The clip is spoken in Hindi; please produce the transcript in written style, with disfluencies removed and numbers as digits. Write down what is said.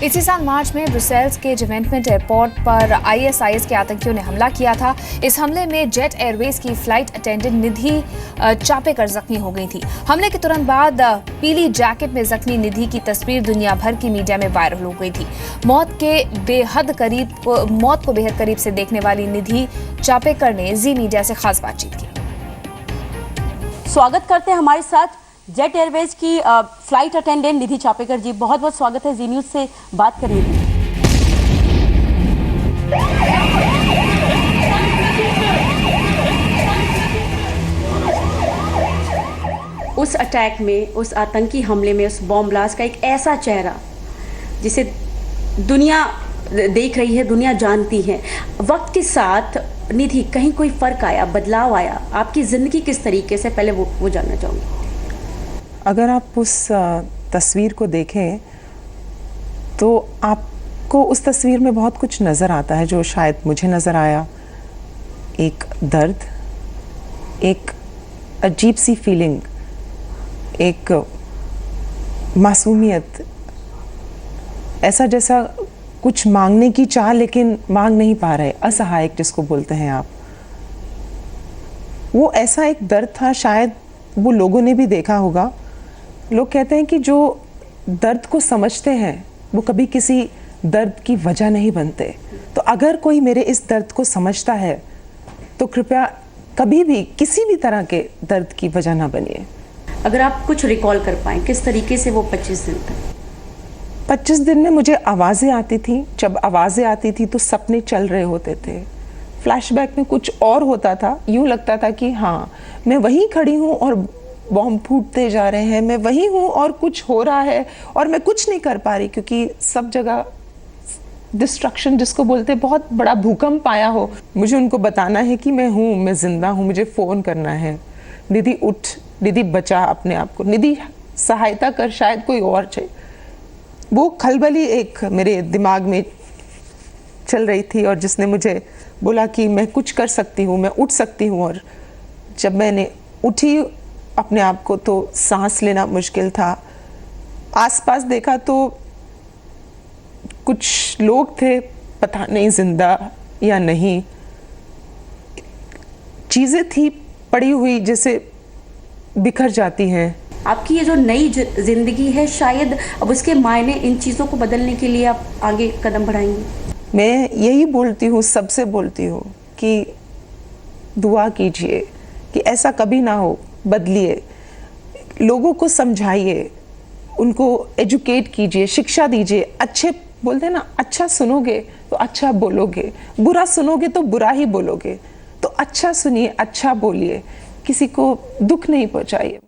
इसी साल मार्च में ब्रुसेल्स के जेवेंटमेंट एयरपोर्ट पर आईएसआईएस के आतंकियों ने हमला किया था। इस हमले में जेट एयरवेज की फ्लाइट अटेंडेंट निधि चापेकर जख्मी हो गई थी। हमले के तुरंत बाद पीली जैकेट में जख्मी निधि की तस्वीर दुनिया भर की मीडिया में वायरल हो गई थी। मौत को बेहद करीब से देखने वाली निधि चापेकर ने जी मीडिया से खास बातचीत की। स्वागत करते हैं हमारे साथ जेट एयरवेज की फ्लाइट अटेंडेंट निधि चापेकर जी। बहुत बहुत स्वागत है जी न्यूज़ से बात करने के लिए। उस अटैक में, उस आतंकी हमले में, उस बॉम्ब ब्लास्ट का एक ऐसा चेहरा जिसे दुनिया देख रही है, दुनिया जानती है। वक्त के साथ निधि कहीं कोई फर्क आया, बदलाव आया? आपकी ज़िंदगी किस तरीके से, पहले वो जानना चाहूँगी। अगर आप उस तस्वीर को देखें तो आपको उस तस्वीर में बहुत कुछ नज़र आता है जो शायद मुझे नज़र आया। एक दर्द, एक अजीब सी फीलिंग, एक मासूमियत, ऐसा जैसा कुछ मांगने की चाह लेकिन मांग नहीं पा रहे, असहायक जिसको बोलते हैं आप। वो ऐसा एक दर्द था, शायद वो लोगों ने भी देखा होगा। लोग कहते हैं कि जो दर्द को समझते हैं वो कभी किसी दर्द की वजह नहीं बनते। तो अगर कोई मेरे इस दर्द को समझता है तो कृपया कभी भी किसी भी तरह के दर्द की वजह ना बनिए। अगर आप कुछ रिकॉल कर पाएं, किस तरीके से वो 25 दिन थे? 25 दिन में मुझे आवाज़ें आती थी। जब आवाज़ें आती थी तो सपने चल रहे होते थे। फ्लैशबैक में कुछ और होता था। यूँ लगता था कि हाँ, मैं वहीं खड़ी हूँ और बॉम्ब फूटते जा रहे हैं, मैं वहीं हूँ और कुछ हो रहा है और मैं कुछ नहीं कर पा रही, क्योंकि सब जगह डिस्ट्रक्शन जिसको बोलते हैं, बहुत बड़ा भूकंप आया हो। मुझे उनको बताना है कि मैं हूँ, मैं जिंदा हूँ, मुझे फ़ोन करना है, निधि उठ, निधि बचा अपने आप को, निधि सहायता कर, शायद कोई और चाहिए। वो खलबली एक मेरे दिमाग में चल रही थी और जिसने मुझे बोला कि मैं कुछ कर सकती हूँ, मैं उठ सकती हूँ। और जब मैंने उठी अपने आप को तो सांस लेना मुश्किल था। आसपास देखा तो कुछ लोग थे, पता नहीं जिंदा या नहीं। चीज़ें थी पड़ी हुई जैसे बिखर जाती हैं। आपकी ये जो नई जिंदगी है, शायद अब उसके मायने, इन चीज़ों को बदलने के लिए आप आगे कदम बढ़ाएंगे? मैं यही बोलती हूँ, सबसे बोलती हूँ कि दुआ कीजिए कि ऐसा कभी ना हो। बदलिए, लोगों को समझाइए, उनको एजुकेट कीजिए, शिक्षा दीजिए। अच्छे बोलते हैं ना, अच्छा सुनोगे तो अच्छा बोलोगे, बुरा सुनोगे तो बुरा ही बोलोगे। तो अच्छा सुनिए, अच्छा बोलिए, किसी को दुख नहीं पहुंचाइए।